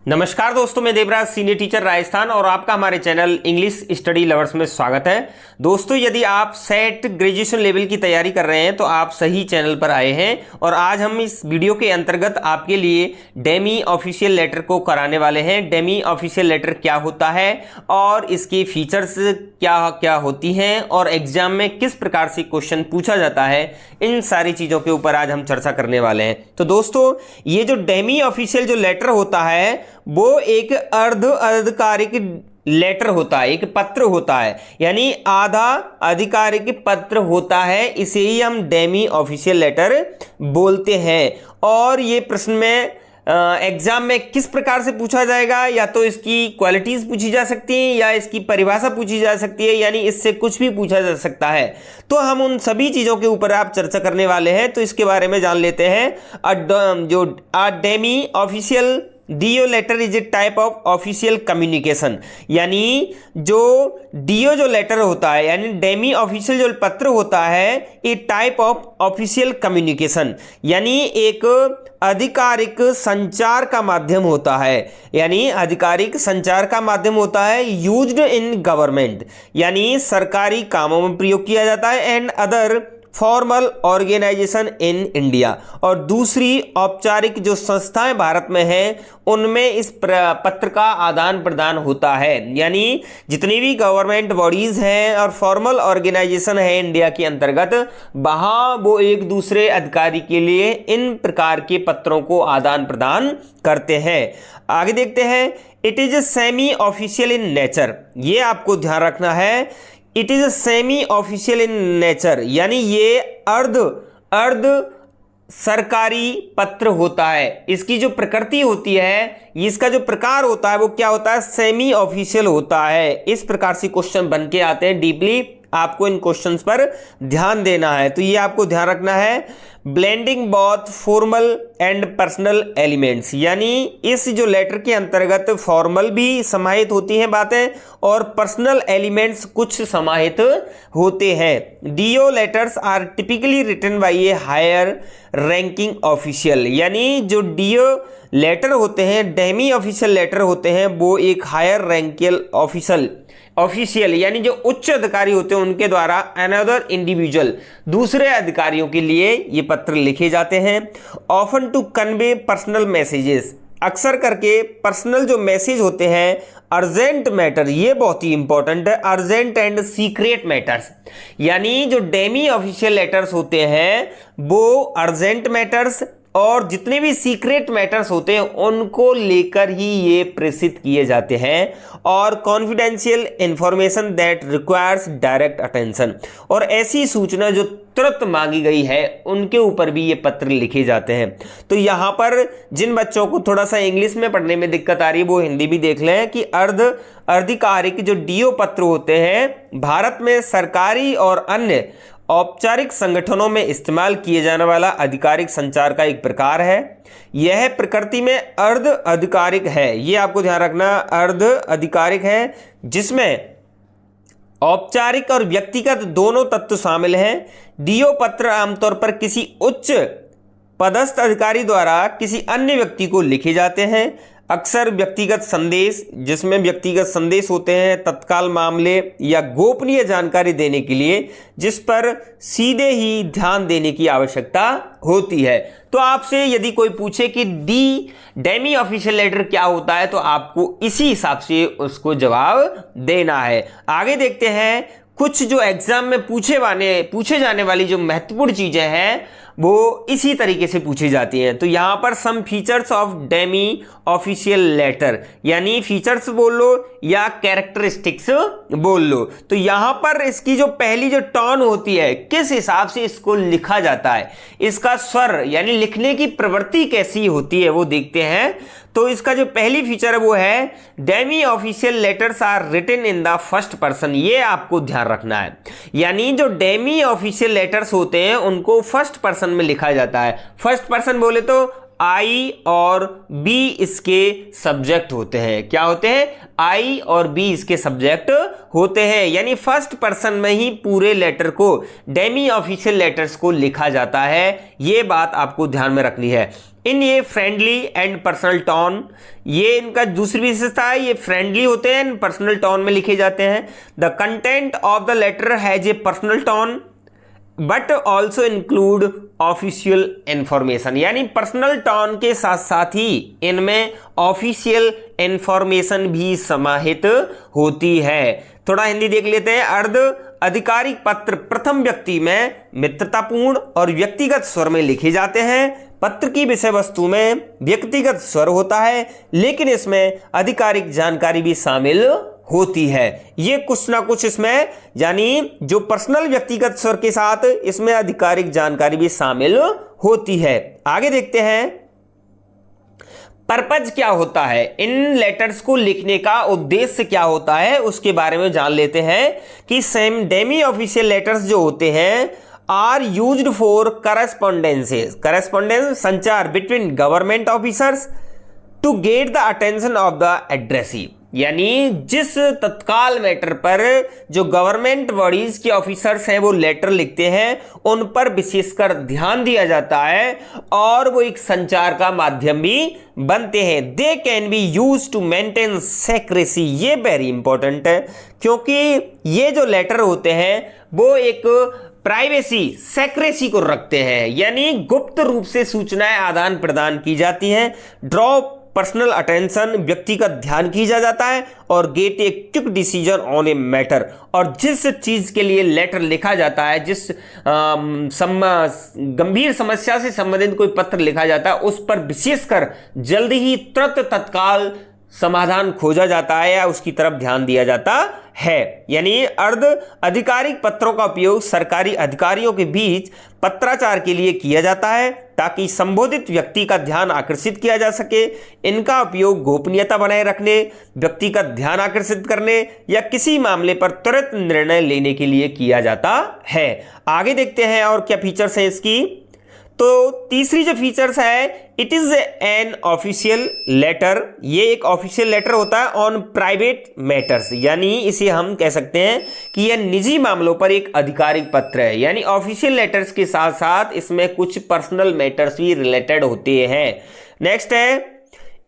नमस्कार दोस्तों, मैं देवराज सीनियर टीचर राजस्थान और आपका हमारे चैनल इंग्लिश स्टडी लवर्स में स्वागत है। दोस्तों, यदि आप सेट ग्रेजुएशन लेवल की तैयारी कर रहे हैं तो आप सही चैनल पर आए हैं और आज हम इस वीडियो के अंतर्गत आपके लिए डेमी ऑफिशियल लेटर को कराने वाले हैं। डेमी ऑफिशियल लेटर क्या होता है और इसकी फीचर्स क्या क्या होती हैं और एग्जाम में किस प्रकार से क्वेश्चन पूछा जाता है, इन सारी चीज़ों के ऊपर आज हम चर्चा करने वाले हैं। तो दोस्तों, ये जो डेमी ऑफिशियल जो लेटर होता है वो एक अर्ध आधिकारिक लेटर होता है, एक पत्र होता है, यानी आधा आधिकारिक पत्र होता है। इसे ही हम डेमी ऑफिशियल लेटर बोलते हैं। और ये प्रश्न में एग्जाम में किस प्रकार से पूछा जाएगा, या तो इसकी क्वालिटीज पूछी जा सकती है या इसकी परिभाषा पूछी जा सकती है, यानी इससे कुछ भी पूछा जा सकता है। तो हम उन सभी चीजों के ऊपर आप चर्चा करने वाले हैं, तो इसके बारे में जान लेते हैं। जो demi official DO letter is a type of official communication, यानी जो डीओ जो लेटर होता है, यानी डेमी ऑफिशियल जो पत्र होता है, ए टाइप ऑफ ऑफिशियल कम्युनिकेशन, यानी एक आधिकारिक संचार का माध्यम होता है, यानी आधिकारिक संचार का माध्यम होता है। यूज्ड इन गवर्नमेंट, यानी सरकारी कामों में प्रयोग किया जाता है। And other formal organisation in India, और दूसरी औपचारिक जो संस्थाएं भारत में हैं उनमें इस पत्र का आदान प्रदान होता है। यानी जितनी भी गवर्नमेंट बॉडीज हैं और फॉर्मल ऑर्गेनाइजेशन है इंडिया के अंतर्गत, वहां वो एक दूसरे अधिकारी के लिए इन प्रकार के पत्रों को आदान प्रदान करते हैं। आगे देखते हैं। It is semi official in nature, ये आपको ध्यान रखना है। It is semi official in nature, यानी ये अर्ध सरकारी पत्र होता है। इसकी जो प्रकृति होती है, इसका जो प्रकार होता है वो क्या होता है, सेमी ऑफिशियल होता है। इस प्रकार से क्वेश्चन बन के आते हैं। डीपली आपको इन क्वेश्चंस पर ध्यान देना है, तो ये आपको ध्यान रखना है। Blending both formal and personal elements, यानी इस जो लेटर के अंतर्गत फॉर्मल भी समाहित होती हैं बातें और पर्सनल एलिमेंट्स कुछ समाहित होते हैं। DO letters are typically written by a higher ranking official, यानी जो डीओ लेटर होते हैं, डेमी ऑफिशियल लेटर होते हैं, वो एक हायर रैंकियल ऑफिशियल यानी जो उच्च अधिकारी होते हैं उनके द्वारा अनदर इंडिविजुअल, दूसरे अधिकारियों के लिए ये पत्र लिखे जाते हैं। Often to convey personal messages, अक्सर करके पर्सनल जो मैसेज होते हैं, अर्जेंट मैटर, ये बहुत ही इंपॉर्टेंट है, अर्जेंट एंड सीक्रेट मैटर्स, यानी जो डेमी ऑफिशियल लेटर्स होते हैं वो अर्जेंट मैटर्स और जितने भी सीक्रेट मैटर्स होते हैं उनको लेकर ही ये प्रेषित किए जाते हैं। और confidential information that requires direct attention, और ऐसी सूचना जो तुरंत मांगी गई है उनके ऊपर भी ये पत्र लिखे जाते हैं। तो यहाँ पर जिन बच्चों को थोड़ा सा इंग्लिश में पढ़ने में दिक्कत आ रही है वो हिंदी भी देख लें कि आधिकारिक जो डीओ पत्र होते हैं भारत में सरकारी और अन्य औपचारिक संगठनों में इस्तेमाल किए जाने वाला आधिकारिक संचार का एक प्रकार है। यह प्रकृति में अर्ध आधिकारिक है, ये आपको ध्यान रखना, अर्ध आधिकारिक है, जिसमें औपचारिक और व्यक्तिगत दोनों तत्व शामिल हैं। डीओ पत्र आमतौर पर किसी उच्च पदस्थ अधिकारी द्वारा किसी अन्य व्यक्ति को लिखे जाते हैं। अक्सर व्यक्तिगत संदेश, जिसमें व्यक्तिगत संदेश होते हैं तत्काल मामले या गोपनीय जानकारी देने के लिए, जिस पर सीधे ही ध्यान देने की आवश्यकता होती है। तो आपसे यदि कोई पूछे कि डेमी ऑफिशियल लेटर क्या होता है, तो आपको इसी हिसाब से उसको जवाब देना है। आगे देखते हैं कुछ जो एग्जाम में पूछे जाने वाली जो महत्वपूर्ण चीजें हैं वो इसी तरीके से पूछी जाती हैं। तो यहां पर some features of demi official letter, यानी फीचर्स बोल लो या कैरेक्टरिस्टिक्स बोल लो। तो यहां पर इसकी जो पहली जो टोन होती है, किस हिसाब से इसको लिखा जाता है, इसका स्वर यानी लिखने की प्रवृत्ति कैसी होती है वो देखते हैं। तो इसका जो पहली फीचर है वो है demi official letters are written in the first person, ये आपको ध्यान रखना है। यानी जो डेमी ऑफिशियल लेटर्स होते हैं उनको फर्स्ट पर्सन में लिखा जाता है। फर्स्ट पर्सन बोले तो आई और बी इसके सब्जेक्ट होते हैं। क्या होते हैं? आई और बी इसके सब्जेक्ट होते हैं। यानी फर्स्ट पर्सन में ही पूरे लेटर को, डेमी ऑफिशियल लेटर्स को लिखा जाता है। ये बात आपको ध्यान में रखनी है। इन ये फ्रेंडली एंड पर्सनल टोन, ये इनका दूसरी विशेषता है, ये फ्रेंडली होते हैं, पर्सनल टोन में लिखे जाते हैं। The content of the letter has a personal tone but also include official information. यानी पर्सनल टोन के साथ साथ ही इनमें ऑफिशियल इंफॉर्मेशन भी समाहित होती है। थोड़ा हिंदी देख लेते हैं। अर्ध आधिकारिक पत्र प्रथम व्यक्ति में मित्रतापूर्ण और व्यक्तिगत स्वर में लिखे जाते हैं। पत्र की विषय वस्तु में व्यक्तिगत स्वर होता है, लेकिन इसमें आधिकारिक जानकारी भी शामिल होती है। ये कुछ ना कुछ इसमें, यानी जो पर्सनल व्यक्तिगत स्वर के साथ इसमें आधिकारिक जानकारी भी शामिल होती है। आगे देखते हैं पर्पज क्या होता है, इन लेटर्स को लिखने का उद्देश्य क्या होता है, उसके बारे में जान लेते हैं कि सेम डेमी ऑफिशियल लेटर्स जो होते हैं are used for correspondences, correspondence संचार between government officers to get the attention of the addressee. यानी जिस तत्काल मैटर पर जो गवर्नमेंट बॉडीज के ऑफिसर्स हैं वो लेटर लिखते हैं, उन पर विशेषकर ध्यान दिया जाता है और वो एक संचार का माध्यम भी बनते हैं। They can be use to maintain secrecy, ये वेरी इंपॉर्टेंट है, क्योंकि ये जो लेटर होते हैं वो एक प्राइवेसी, सेक्रेसी को रखते हैं, यानी गुप्त रूप से सूचनाएं आदान प्रदान की जाती हैं। ड्रॉ पर्सनल अटेंशन, व्यक्तिगत ध्यान किया जाता है, और gate a quick decision on a matter, और जिस चीज के लिए लेटर लिखा जाता है, जिस गंभीर समस्या से संबंधित कोई पत्र लिखा जाता है, उस पर विशेषकर जल्दी ही तुरंत तत्काल समाधान खोजा जाता है या उसकी तरफ ध्यान दिया जाता है। यानी अर्ध आधिकारिक पत्रों का उपयोग सरकारी अधिकारियों के बीच पत्राचार के लिए किया जाता है ताकि संबोधित व्यक्ति का ध्यान आकर्षित किया जा सके। इनका उपयोग गोपनीयता बनाए रखने, व्यक्ति का ध्यान आकर्षित करने या किसी मामले पर तुरंत निर्णय लेने के लिए किया जाता है। आगे देखते हैं और क्या फीचर्स हैं इसकी। तो तीसरी जो फीचर्स है, it is an official letter, ये एक ऑफिशियल लेटर होता है ऑन प्राइवेट मैटर्स, यानी इसे हम कह सकते हैं कि यह निजी मामलों पर एक आधिकारिक पत्र है। यानी ऑफिशियल लेटर्स के साथ साथ इसमें कुछ पर्सनल मैटर्स भी रिलेटेड होते हैं। नेक्स्ट है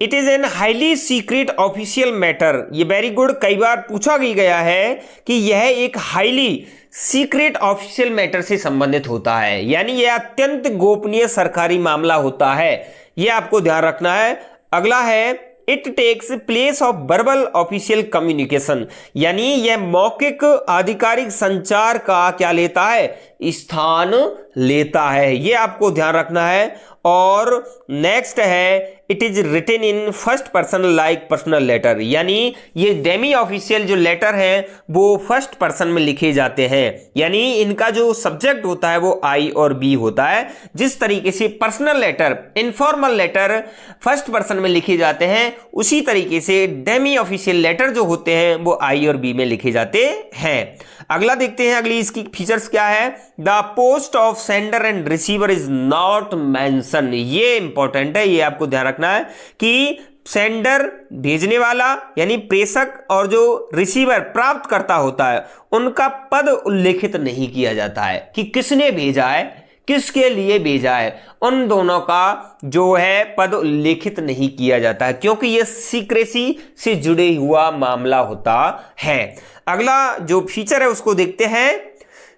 it is N highly secret official matter, ये वेरी गुड, कई बार पूछा गया है कि यह एक हाईली सीक्रेट ऑफिशियल मैटर से संबंधित होता है, यानी यह अत्यंत गोपनीय सरकारी मामला होता है, यह आपको ध्यान रखना है। अगला है it takes place of verbal official communication, यानी यह मौखिक आधिकारिक संचार का क्या लेता है, स्थान लेता है, यह आपको ध्यान रखना है। और नेक्स्ट है it is written in first person like personal letter, यानी ये डेमी ऑफिशियल जो लेटर हैं वो फर्स्ट पर्सन में लिखे जाते हैं, यानी इनका जो सब्जेक्ट होता है वो आई और बी होता है। जिस तरीके से personal letter, informal letter first person में लिखे जाते हैं, उसी तरीके से डेमी ऑफिशियल लेटर जो होते हैं वो आई और बी में लिखे जाते हैं। अगला देखते हैं, अगली इसकी फीचर्स क्या है। The post of sender and receiver is not mention, ये इंपॉर्टेंट है, ये आपको ध्यान रखना है कि सेंडर भेजने वाला यानी प्रेषक और जो रिसीवर प्राप्त करता होता है उनका पद उल्लेखित नहीं किया जाता है कि किसने भेजा है, किसके लिए भेजा है, उन दोनों का जो है पद उल्लेखित नहीं किया जाता है, क्योंकि यह सीक्रेसी से जुड़े हुआ मामला होता है। अगला जो फीचर है उसको देखते हैं,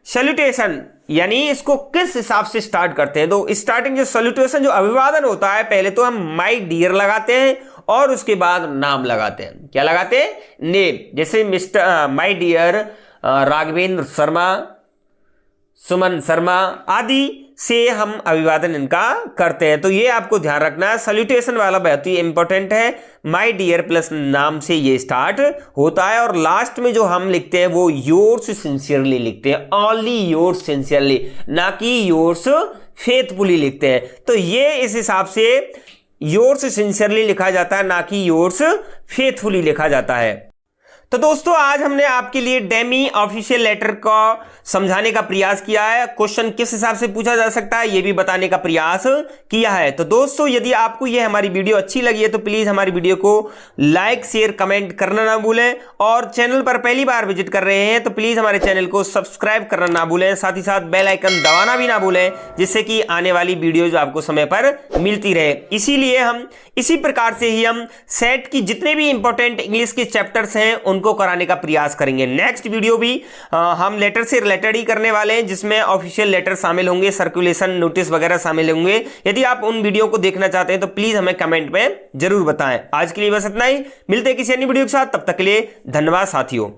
सैल्यूटेशन, यानी इसको किस हिसाब से स्टार्ट करते हैं। तो स्टार्टिंग जो सैल्यूटेशन, जो अभिवादन होता है, पहले तो हम माय डियर लगाते हैं और उसके बाद नाम लगाते हैं। क्या लगाते हैं? नेम, जैसे mister my dear Raghavendra Sharma, Suman Sharma आदि से हम अभिवादन इनका करते हैं। तो ये आपको ध्यान रखना है, सैल्यूटेशन वाला बहुत ही इंपॉर्टेंट है। माय डियर प्लस नाम से ये स्टार्ट होता है और लास्ट में जो हम लिखते हैं वो योर्स सिंसियरली लिखते हैं, ओनली योर्स सिंसियरली, ना कि योर्स फेथफुली लिखते हैं। तो ये इस हिसाब से योर्स सिंसियरली लिखा जाता है, ना कि योर्स फेथफुली लिखा जाता है। तो दोस्तों आज हमने आपके लिए डेमी ऑफिशियल लेटर का समझाने का प्रयास किया है। क्वेश्चन किस हिसाब से पूछा जा सकता है ये भी बताने का प्रयास किया है। तो दोस्तों यदि आपको यह हमारी वीडियो अच्छी लगी है तो प्लीज हमारी वीडियो को लाइक शेयर कमेंट करना ना भूलें, और चैनल पर पहली बार विजिट कर रहे हैं तो प्लीज हमारे चैनल को सब्सक्राइब करना ना भूलें, साथ ही साथ बेल आइकन दबाना भी ना भूलें, जिससे कि आने वाली वीडियोज आपको समय पर मिलती रहे। इसीलिए हम इसी प्रकार से ही हम सेट की जितने भी इंपॉर्टेंट इंग्लिश के चैप्टर्स हैं उनको कराने का प्रयास करेंगे। नेक्स्ट वीडियो भी हम लेटर से रिलेटेड ही करने वाले हैं, जिसमें ऑफिशियल लेटर शामिल होंगे, सर्कुलेशन नोटिस वगैरह शामिल होंगे। यदि आप उन वीडियो को देखना चाहते हैं तो प्लीज हमें कमेंट में जरूर बताएं। आज के लिए बस इतना ही, मिलते हैं किसी अन्य वीडियो के साथ, तब तक के लिए धन्यवाद साथियों।